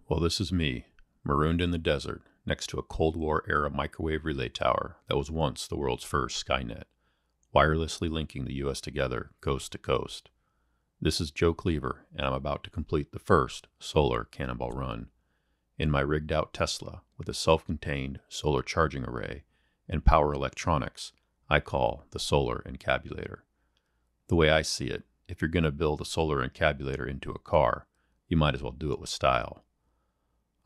Well, this is me, marooned in the desert, next to a Cold War-era microwave relay tower that was once the world's first Skynet, wirelessly linking the U.S. together, coast to coast. This is Joe Cleaver, and I'm about to complete the first Solar Cannonball Run. In my rigged-out Tesla, with a self-contained solar charging array and power electronics, I call the Solar Encabulator. The way I see it, if you're going to build a solar encabulator into a car, you might as well do it with style.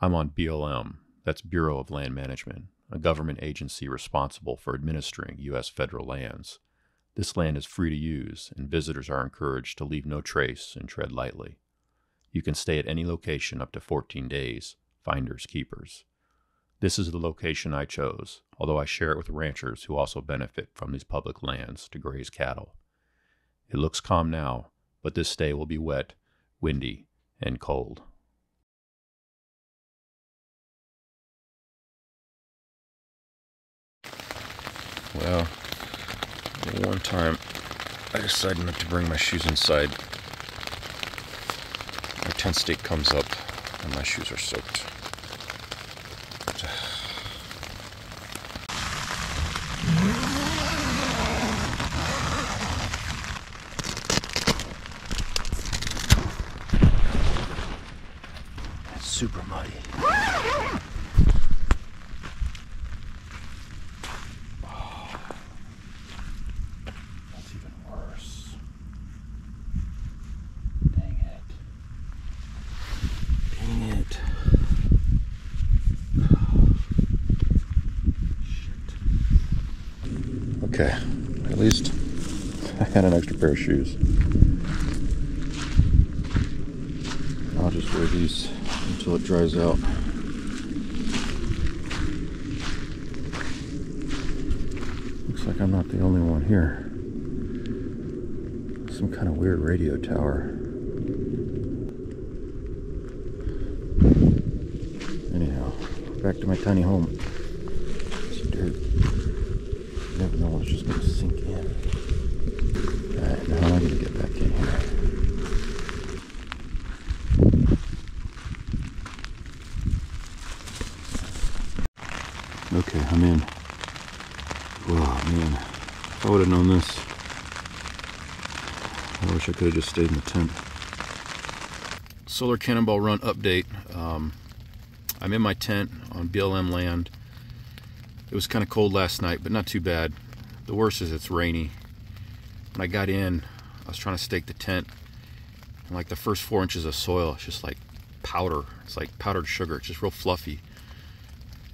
I'm on BLM, that's Bureau of Land Management, a government agency responsible for administering U.S. federal lands. This land is free to use, and visitors are encouraged to leave no trace and tread lightly. You can stay at any location up to 14 days, finders keepers. This is the location I chose, although I share it with ranchers who also benefit from these public lands to graze cattle. It looks calm now, but this stay will be wet, windy, and cold. Well, one time I decided not to bring my shoes inside. My tent stake comes up and my shoes are soaked. It's super muddy. Okay, at least I had an extra pair of shoes. I'll just wear these until it dries out. Looks like I'm not the only one here. Some kind of weird radio tower. Anyhow, back to my tiny home. It's dirt. You never know when it's just going to sink in. Alright, now how am I going to get back in here? Okay, I'm in. Oh man, if I would have known this, I wish I could have just stayed in the tent. Solar Cannonball Run update. I'm in my tent on BLM land. It was kind of cold last night, but not too bad. The worst is it's rainy. When I got in, I was trying to stake the tent, and like the first 4 inches of soil, it's just like powder. It's like powdered sugar. It's just real fluffy.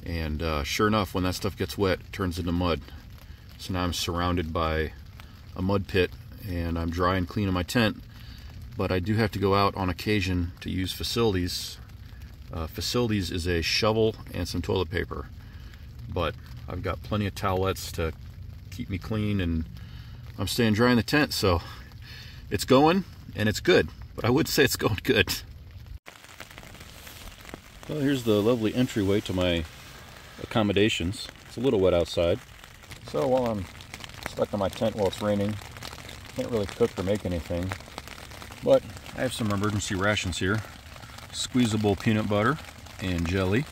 And sure enough, when that stuff gets wet, it turns into mud. So now I'm surrounded by a mud pit, and I'm dry and clean in my tent. But I do have to go out on occasion to use facilities. Facilities is a shovel and some toilet paper. But I've got plenty of towelettes to keep me clean, and I'm staying dry in the tent, so it's going, and it's good. But I would say it's going good. Well, here's the lovely entryway to my accommodations. It's a little wet outside, so while I'm stuck in my tent while it's raining, can't really cook or make anything. But I have some emergency rations here. Squeezable peanut butter and jelly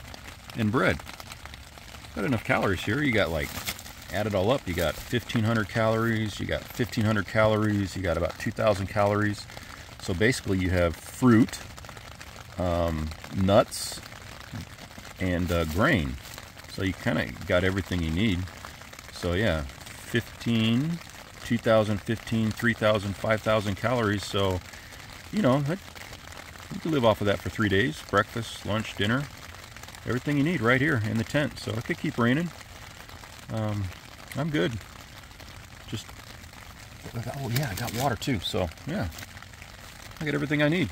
and bread. Got enough calories here. You got, like, add it all up, you got 1,500 calories, you got 1,500 calories, you got about 2,000 calories. So basically you have fruit, nuts, and grain. So you kind of got everything you need. So yeah, 15, 2,000, 15, 3,000, 5,000 calories. So, you know, you can live off of that for 3 days. Breakfast, lunch, dinner. Everything you need right here in the tent. So it could keep raining. I'm good. Just, oh yeah, I got water too. So yeah, I got everything I need.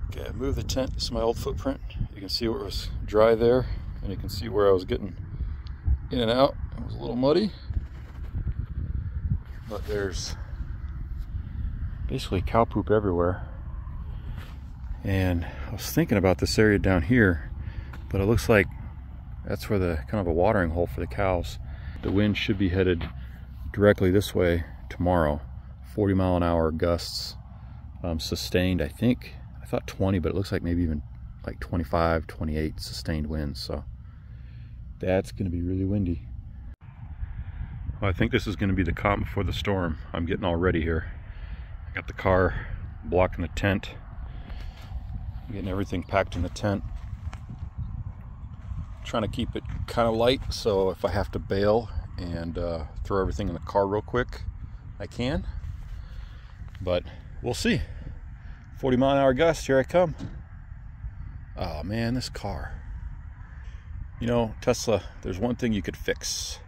Okay, I moved the tent. This is my old footprint. You can see where it was dry there, and you can see where I was getting in and out. It was a little muddy, but there's basically cow poop everywhere. And I was thinking about this area down here, but it looks like that's where the kind of a watering hole for the cows. The wind should be headed directly this way tomorrow. 40-mile-an-hour gusts. Sustained, I think. I thought 20, but it looks like maybe even like 25, 28 sustained winds. So that's going to be really windy. Well, I think this is going to be the calm before the storm. I'm getting all ready here. I got the car blocking the tent. I'm getting everything packed in the tent. Trying to keep it kind of light, so if I have to bail and throw everything in the car real quick, I can. But we'll see. 40-mile-an-hour gust, here I come. Oh man, this car. You know, Tesla, there's one thing you could fix,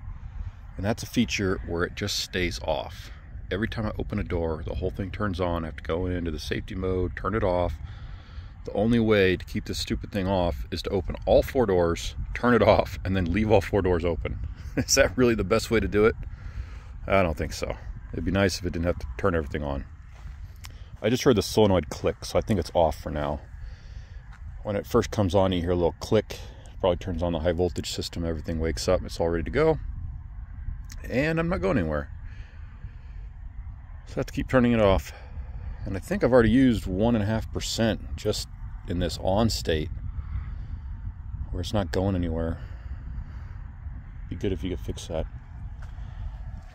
and that's a feature where it just stays off. Every time I open a door, the whole thing turns on. I have to go into the safety mode, turn it off. The only way to keep this stupid thing off is to open all 4 doors, turn it off, and then leave all 4 doors open. Is that really the best way to do it? I don't think so. It'd be nice if it didn't have to turn everything on. I just heard the solenoid click, so I think it's off for now. When it first comes on, you hear a little click. It probably turns on the high voltage system. Everything wakes up. It's all ready to go. And I'm not going anywhere. So I have to keep turning it off. And I think I've already used 1.5% just in this on state where it's not going anywhere. Be good if you could fix that.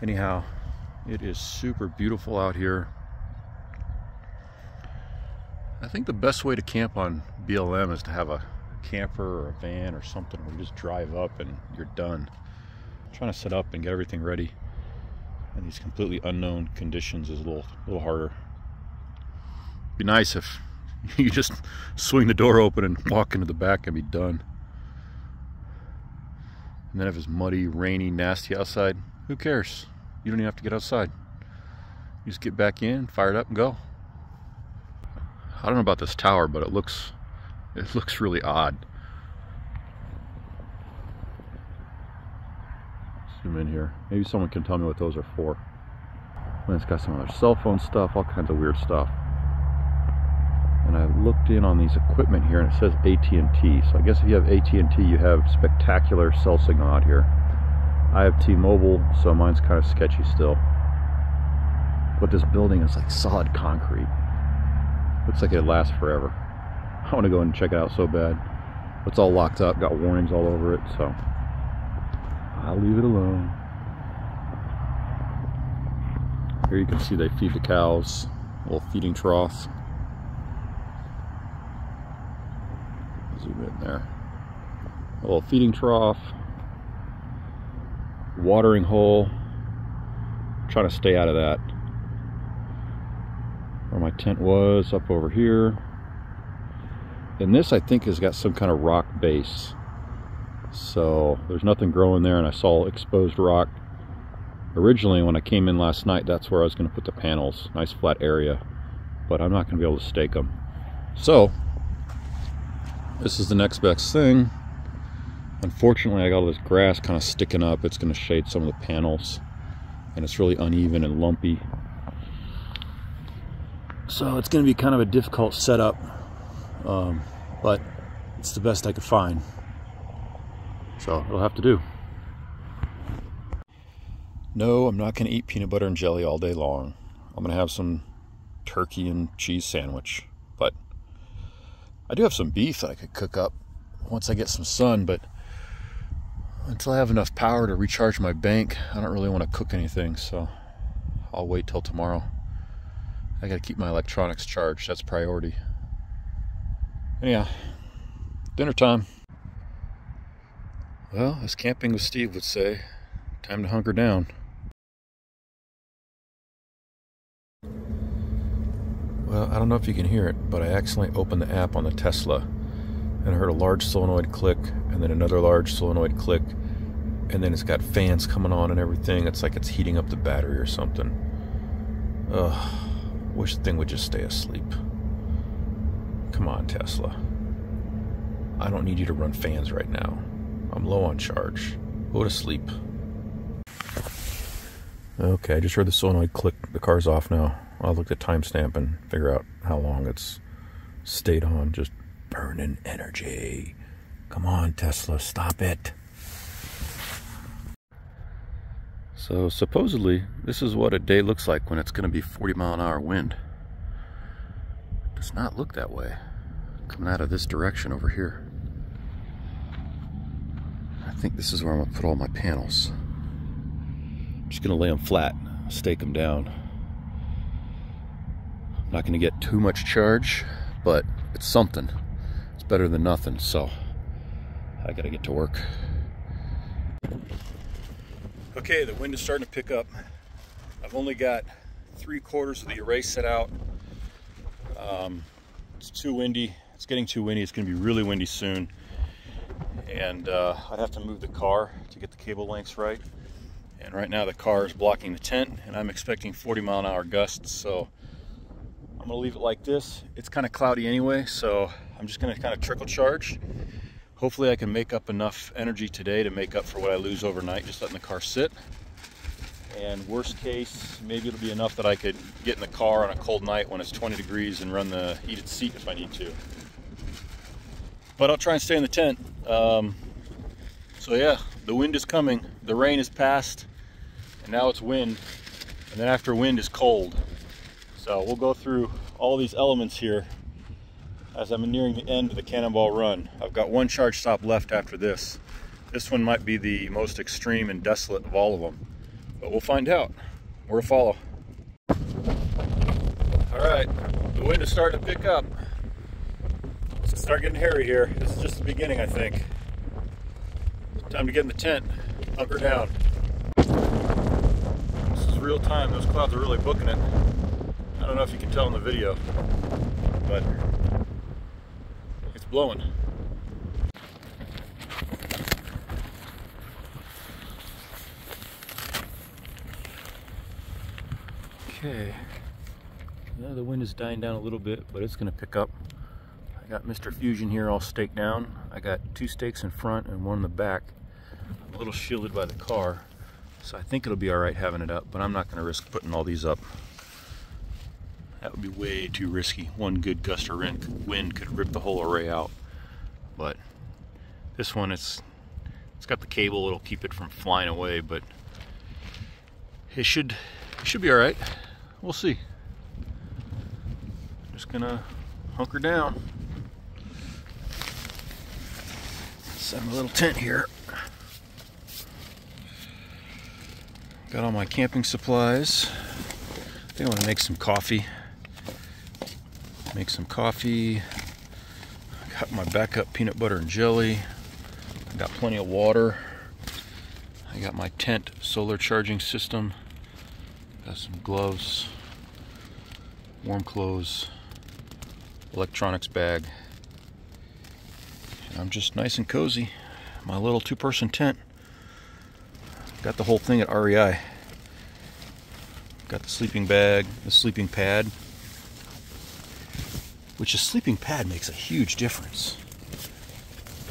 Anyhow, it is super beautiful out here. I think the best way to camp on BLM is to have a camper or a van or something where you just drive up and you're done. I'm trying to set up and get everything ready, and these completely unknown conditions is a little harder. It'd be nice if you just swing the door open and walk into the back and be done. And then if it's muddy, rainy, nasty outside, who cares? You don't even have to get outside. You just get back in, fire it up, and go. I don't know about this tower, but it looks really odd. Zoom in here. Maybe someone can tell me what those are for. And it's got some other cell phone stuff, all kinds of weird stuff. And I looked in on these equipment here, and it says AT&T. So I guess if you have AT&T, you have spectacular cell signal out here. I have T-Mobile, so mine's kind of sketchy still. But this building is like solid concrete. Looks like it lasts forever. I want to go and check it out so bad. It's all locked up, got warnings all over it, so I'll leave it alone. Here you can see they feed the cows, a little feeding trough. Zoom in there. A little feeding trough, watering hole. I'm trying to stay out of that. Where my tent was, up over here. And this, I think, has got some kind of rock base. So there's nothing growing there, and I saw exposed rock. Originally, when I came in last night, that's where I was going to put the panels. Nice flat area. But I'm not going to be able to stake them. So this is the next best thing. Unfortunately, I got all this grass kind of sticking up. It's going to shade some of the panels, and it's really uneven and lumpy. So it's going to be kind of a difficult setup, but it's the best I could find. So it'll have to do. No, I'm not going to eat peanut butter and jelly all day long. I'm going to have some turkey and cheese sandwich. But I do have some beef that I could cook up once I get some sun, but until I have enough power to recharge my bank, I don't really want to cook anything, so I'll wait till tomorrow. I gotta keep my electronics charged, that's priority. Anyhow, dinner time. Well, as Camping with Steve would say, time to hunker down. Well, I don't know if you can hear it, but I accidentally opened the app on the Tesla, and I heard a large solenoid click, and then another large solenoid click, and then it's got fans coming on and everything. It's like it's heating up the battery or something. Ugh. Wish the thing would just stay asleep. Come on, Tesla. I don't need you to run fans right now. I'm low on charge. Go to sleep. Okay, I just heard the solenoid click. The car's off now. I'll look at the timestamp and figure out how long it's stayed on. Just burning energy. Come on, Tesla, stop it. So supposedly, this is what a day looks like when it's going to be 40-mile-an-hour wind. Does not look that way. Coming out of this direction over here. I think this is where I'm gonna put all my panels. I'm just gonna lay them flat, stake them down. I'm not gonna get too much charge, but it's something. It's better than nothing, so I gotta get to work. Okay, the wind is starting to pick up. I've only got 3/4 of the array set out. It's too windy. It's getting too windy. It's going to be really windy soon. And I'd have to move the car to get the cable lengths right. And right now the car is blocking the tent, and I'm expecting 40-mile-an-hour gusts. So I'm going to leave it like this. It's kind of cloudy anyway, so I'm just going to kind of trickle charge. Hopefully I can make up enough energy today to make up for what I lose overnight just letting the car sit. And worst case, maybe it'll be enough that I could get in the car on a cold night when it's 20 degrees and run the heated seat if I need to. But I'll try and stay in the tent. So yeah, the wind is coming. The rain is past, and now it's wind. And then after wind is cold. So we'll go through all these elements here as I'm nearing the end of the Cannonball Run. I've got one charge stop left after this. This one might be the most extreme and desolate of all of them. But we'll find out. More to follow. Alright, the wind is starting to pick up. It's start getting hairy here. This is just the beginning, I think. Time to get in the tent. Hunker down. This is real time. Those clouds are really booking it. I don't know if you can tell in the video, but it's blowing. Okay, yeah, the wind is dying down a little bit, but it's gonna pick up. I got Mr. Fusion here all staked down. I got 2 stakes in front and 1 in the back. I'm a little shielded by the car, so I think it'll be all right having it up, but I'm not gonna risk putting all these up. That would be way too risky. One good gust of wind could rip the whole array out. But this one, it's got the cable, it'll keep it from flying away, but it should be all right. We'll see. Just gonna hunker down. Set my little tent here. Got all my camping supplies. I think I want to make some coffee. Got my backup peanut butter and jelly. I got plenty of water. I got my tent solar charging system. Got some gloves, warm clothes, electronics bag. And I'm just nice and cozy. My little 2-person tent. Got the whole thing at REI. Got the sleeping bag, the sleeping pad. Which a sleeping pad makes a huge difference.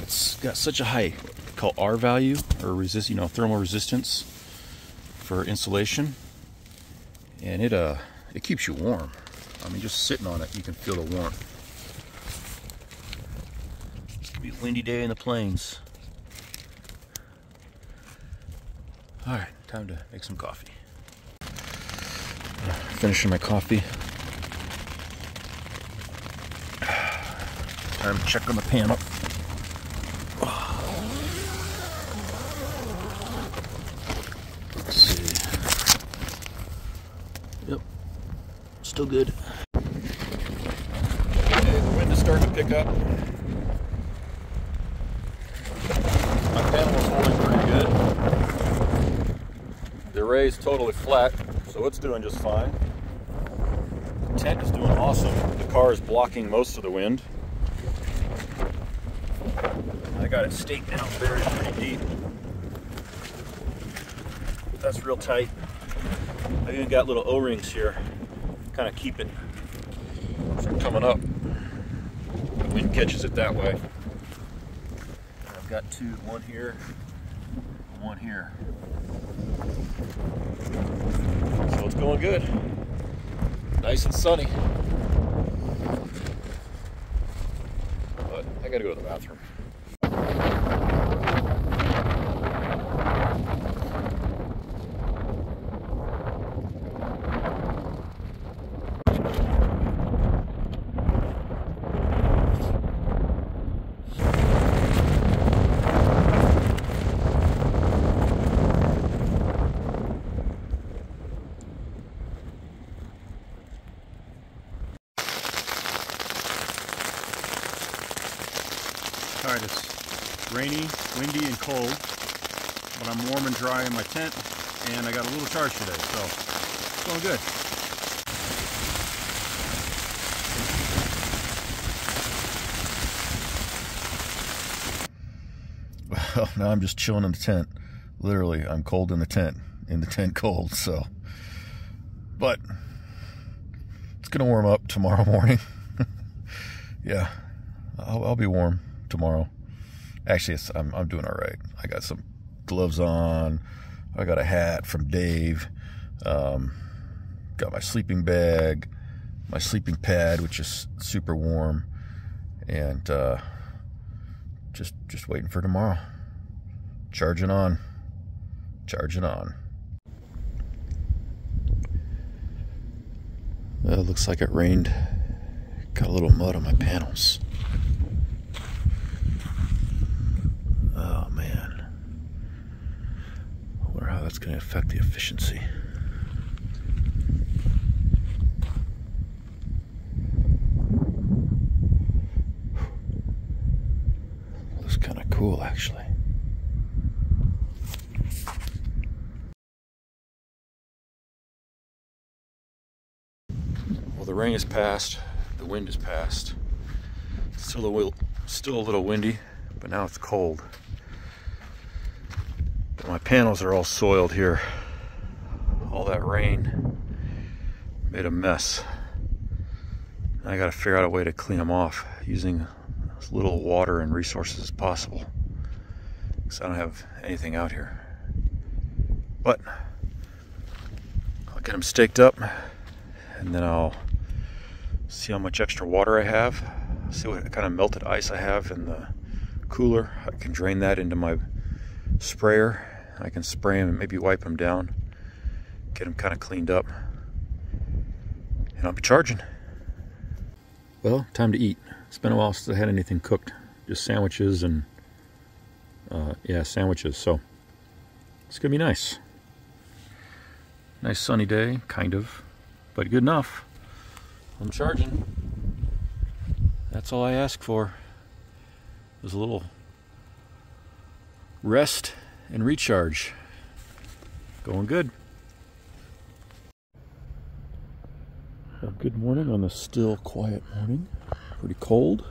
It's got such a high, called R value, or thermal resistance for insulation. And it keeps you warm. I mean, just sitting on it, you can feel the warmth. It's gonna be a windy day in the plains. All right, time to make some coffee. Finishing my coffee. Time to check on the panel. Let's see. Yep, still good. Okay, the wind is starting to pick up. My panel is holding pretty good. The array is totally flat, so it's doing just fine. The tent is doing awesome. The car is blocking most of the wind. I got it staked down buried pretty deep. That's real tight. I even got little O-rings here, kind of keep it from coming up. The wind catches it that way. I've got one here, one here. So it's going good. Nice and sunny. But I gotta go to the bathroom. outside it's rainy, windy, and cold, but I'm warm and dry in my tent, and I got a little charge today, so it's going good. Well, now I'm just chilling in the tent. Literally, I'm cold in the tent cold, so. But it's gonna warm up tomorrow morning. Yeah, I'll be warm tomorrow. Actually, I'm doing all right. I got some gloves on. I got a hat from Dave. Got my sleeping bag, my sleeping pad, which is super warm, and just waiting for tomorrow. Charging on. Well, it looks like it rained. Got a little mud on my panels. Oh man. I wonder how that's going to affect the efficiency. Looks kind of cool, actually. Well, the rain is past, the wind is past. Still a little windy, but now it's cold. But my panels are all soiled here. All that rain made a mess. I gotta figure out a way to clean them off using as little water and resources as possible, because I don't have anything out here. But I'll get them staked up, and then I'll see how much extra water I have, see what kind of melted ice I have in the cooler. I can drain that into my sprayer. I can spray them and maybe wipe them down, get them kind of cleaned up, and I'll be charging. Well, time to eat. It's been a while since I had anything cooked. Just sandwiches and, sandwiches. So it's gonna be nice. Nice sunny day, kind of, but good enough. I'm charging. That's all I ask for. There's a little rest and recharge. Going good. Good morning on a still quiet morning. Pretty cold.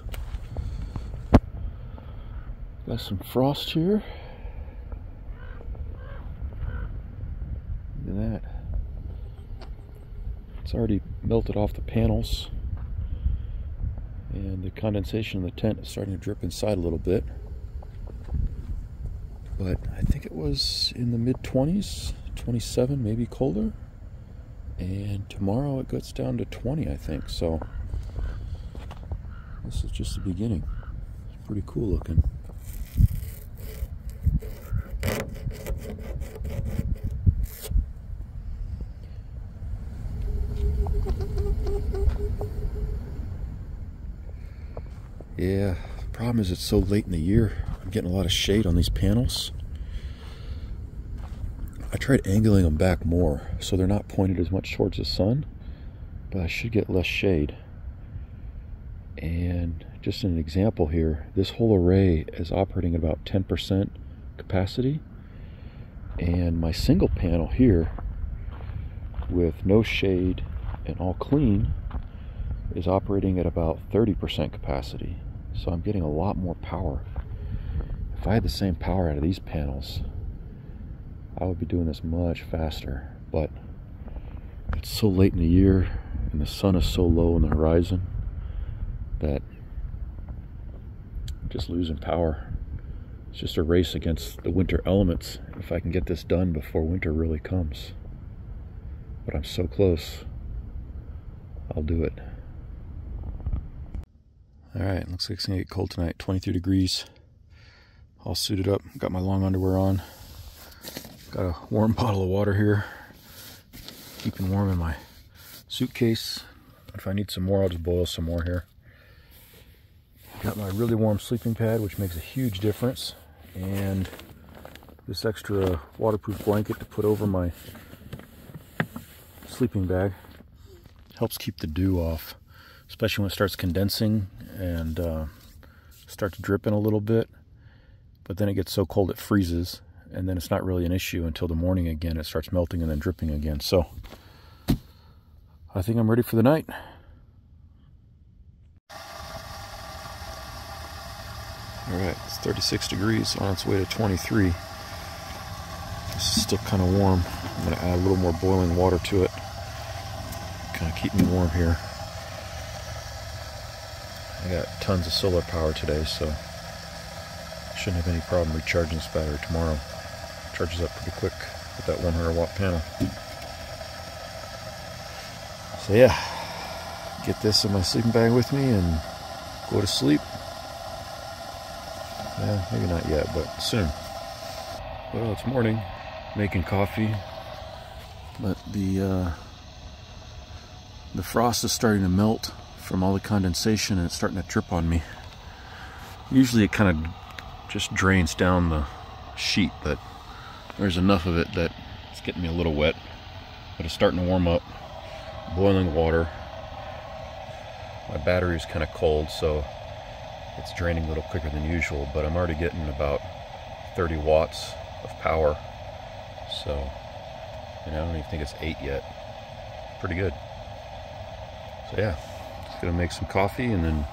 Got some frost here. Look at that. It's already melted off the panels, and the condensation in the tent is starting to drip inside a little bit. But I think it was in the mid-20s, 27, maybe colder. And tomorrow it gets down to 20, I think. So this is just the beginning. It's pretty cool looking. Yeah, the problem is it's so late in the year. I'm getting a lot of shade on these panels. I tried angling them back more so they're not pointed as much towards the sun, but I should get less shade. And just an example here, this whole array is operating at about 10% capacity, and my single panel here with no shade and all clean is operating at about 30% capacity. So I'm getting a lot more power. If I had the same power out of these panels, I would be doing this much faster. But it's so late in the year and the sun is so low on the horizon that I'm just losing power. It's just a race against the winter elements if I can get this done before winter really comes. But I'm so close. I'll do it. Alright, looks like it's gonna get cold tonight. 23 degrees. All suited up. Got my long underwear on. Got a warm bottle of water here. Keeping warm in my suitcase. If I need some more, I'll just boil some more here. Got my really warm sleeping pad, which makes a huge difference. And this extra waterproof blanket to put over my sleeping bag. Helps keep the dew off, especially when it starts condensing and start to drip in a little bit, but then it gets so cold it freezes, and then it's not really an issue until the morning again. It starts melting and then dripping again. So I think I'm ready for the night. All right, it's 36 degrees on its way to 23. This is still kind of warm. I'm going to add a little more boiling water to it. Kind of keep me warm here. I got tons of solar power today, so shouldn't have any problem recharging this battery tomorrow. Charges up pretty quick with that 100 watt panel. So yeah, get this in my sleeping bag with me and go to sleep. Yeah, maybe not yet, but soon. Well, it's morning, making coffee, but the frost is starting to melt from all the condensation, and it's starting to drip on me. Usually it kind of just drains down the sheet, but there's enough of it that it's getting me a little wet. But it's starting to warm up. Boiling water. My battery is kind of cold, so it's draining a little quicker than usual, but I'm already getting about 30 watts of power. So, and I don't even think it's 8 yet. Pretty good. So yeah, just gonna make some coffee and then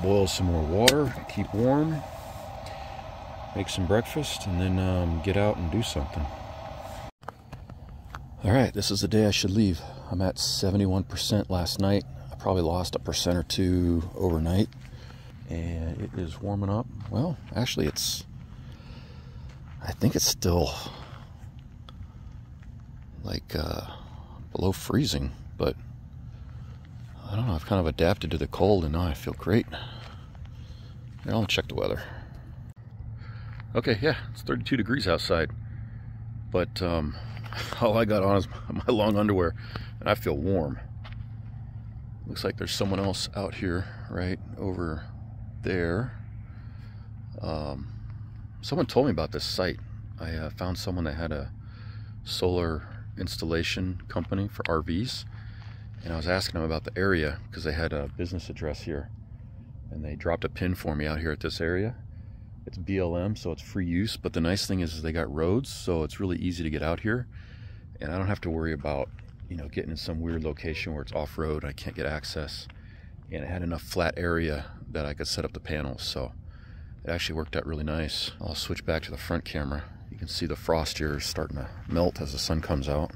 boil some more water, keep warm, make some breakfast, and then get out and do something. All right, this is the day I should leave. I'm at 71% last night. I probably lost 1% or 2 overnight, and it is warming up. Well, actually I think it's still like below freezing, but I don't know, I've kind of adapted to the cold and now I feel great. Here, I'll check the weather. Okay, yeah, it's 32 degrees outside, but all I got on is my long underwear and I feel warm. Looks like there's someone else out here right over there. Someone told me about this site. I found someone that had a solar installation company for RVs, and I was asking them about the area because they had a business address here, and they dropped a pin for me out here at this area. It's BLM, so it's free use, but the nice thing is they got roads, so it's really easy to get out here, and I don't have to worry about, you know, getting in some weird location where it's off-road and I can't get access. And it had enough flat area that I could set up the panels, so it actually worked out really nice. I'll switch back to the front camera. You can see the frost here is starting to melt as the sun comes out.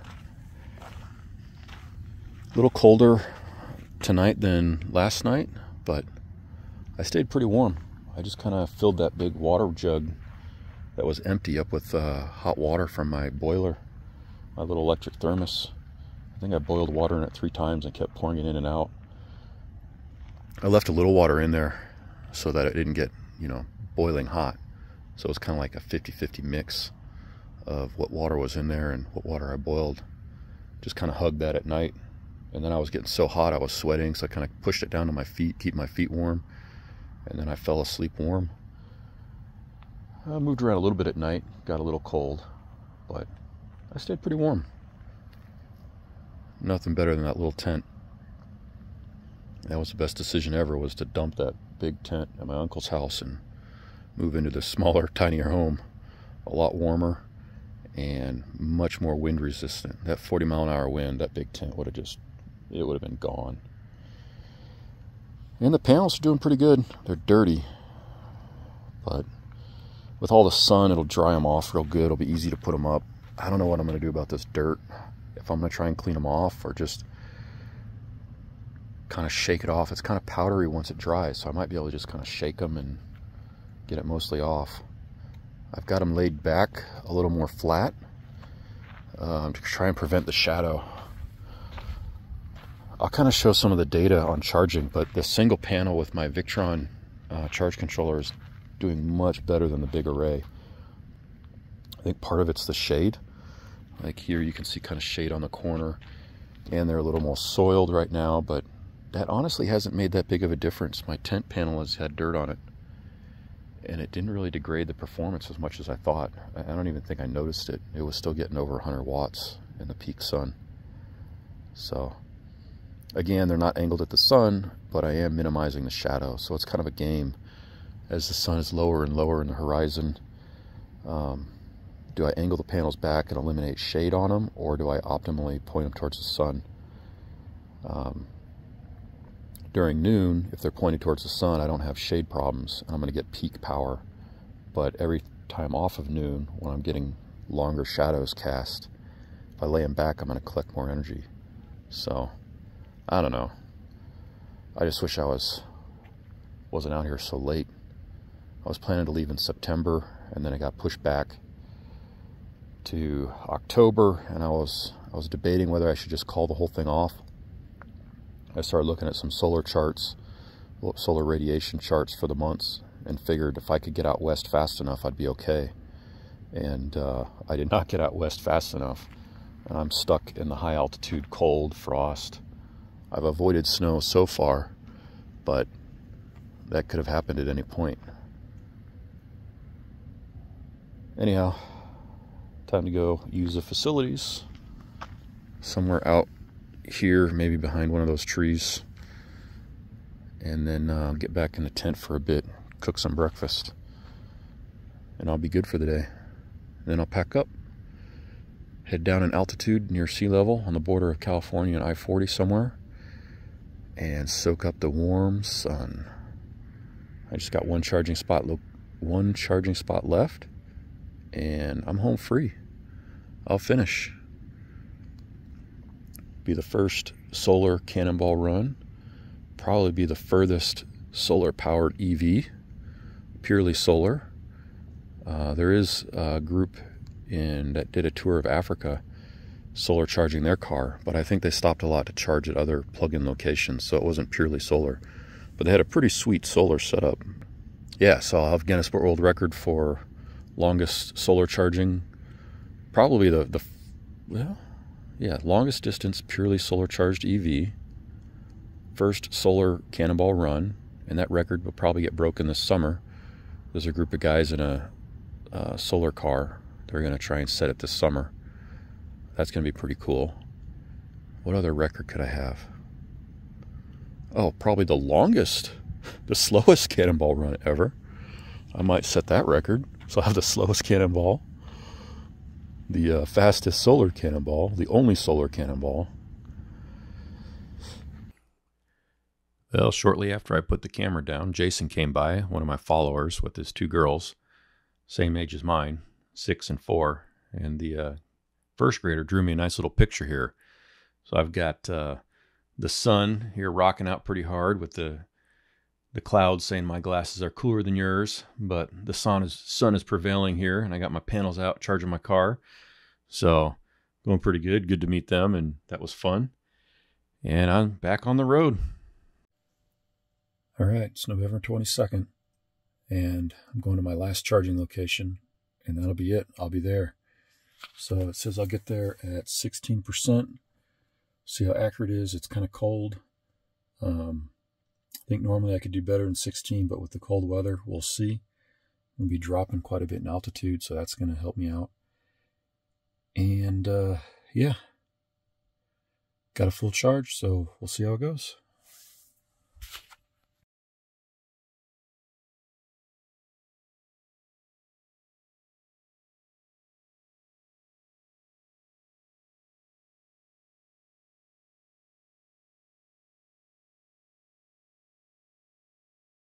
A little colder tonight than last night, but I stayed pretty warm. I just kind of filled that big water jug that was empty up with hot water from my boiler, my little electric thermos. I think I boiled water in it 3 times and kept pouring it in and out. I left a little water in there so that it didn't get, you know, boiling hot. So it's kind of like a 50-50 mix of what water was in there and what water I boiled. Just kind of hugged that at night. And then I was getting so hot I was sweating, so I kind of pushed it down to my feet, keep my feet warm. And then I fell asleep warm. I moved around a little bit at night, got a little cold, but I stayed pretty warm. Nothing better than that little tent. That was the best decision ever, was to dump that big tent at my uncle's house and move into this smaller, tinier home. A lot warmer and much more wind resistant. That 40-mile-an-hour wind, that big tent would have just, it would have been gone. And the panels are doing pretty good. They're dirty, but with all the sun, it'll dry them off real good. It'll be easy to put them up. I don't know what I'm going to do about this dirt. If I'm going to try and clean them off or just kind of shake it off. It's kind of powdery once it dries, so I might be able to just kind of shake them and get it mostly off. I've got them laid back a little more flat to try and prevent the shadow. I'll kind of show some of the data on charging, but the single panel with my Victron charge controller is doing much better than the big array. I think part of it's the shade. Like here you can see kind of shade on the corner, and they're a little more soiled right now, but that honestly hasn't made that big of a difference. My tent panel has had dirt on it, and it didn't really degrade the performance as much as I thought. I don't even think I noticed it. It was still getting over 100 watts in the peak sun. So again, they're not angled at the sun, but I am minimizing the shadow, so it's kind of a game. as the sun is lower and lower in the horizon, do I angle the panels back and eliminate shade on them, or do I optimally point them towards the sun? During noon, if they're pointed towards the sun, I don't have shade problems, and I'm going to get peak power. But every time off of noon, when I'm getting longer shadows cast, if I lay them back, I'm going to collect more energy. So, I don't know. I just wish I wasn't out here so late. I was planning to leave in September, and then it got pushed back to October, and I was debating whether I should just call the whole thing off. I started looking at some solar charts, solar radiation charts for the months, and figured if I could get out west fast enough, I'd be okay. And I did not get out west fast enough, and I'm stuck in the high altitude cold, frost. I've avoided snow so far, but that could have happened at any point. Anyhow, time to go use the facilities somewhere out here, maybe behind one of those trees, and then get back in the tent for a bit, cook some breakfast, and I'll be good for the day. And then I'll pack up, head down in altitude near sea level on the border of California and I-40 somewhere, and soak up the warm sun. I just got one charging spot left, and I'm home free. I'll finish. Be the first Solar Cannonball Run. Probably be the furthest solar powered EV, purely solar. There is a group that did a tour of Africa solar charging their car, but I think they stopped a lot to charge at other plug-in locations, so it wasn't purely solar. But they had a pretty sweet solar setup. Yeah, so I'll have Guinness World Record for longest solar charging. Probably longest distance purely solar charged EV. First Solar Cannonball Run, and that record will probably get broken this summer. There's a group of guys in a solar car. They're going to try and set it this summer. That's going to be pretty cool. What other record could I have? Oh, probably the slowest cannonball run ever. I might set that record. So I'll have the slowest cannonball, the fastest solar cannonball, the only solar cannonball. Well, shortly after I put the camera down, Jason came by, one of my followers, with his two girls, same age as mine, 6 and 4. And the first grader drew me a nice little picture here. So I've got the sun here rocking out pretty hard with the clouds saying my glasses are cooler than yours, but the sun is prevailing here, and I got my panels out charging my car. So going pretty good. Good to meet them, and that was fun. And I'm back on the road. All right, it's November 22nd, and I'm going to my last charging location, and that'll be it. I'll be there. So it says I'll get there at 16%. See how accurate it is. It's kind of cold. I think normally I could do better than 16, but with the cold weather, we'll see. I'm going to be dropping quite a bit in altitude, so that's going to help me out. And yeah, got a full charge, so we'll see how it goes.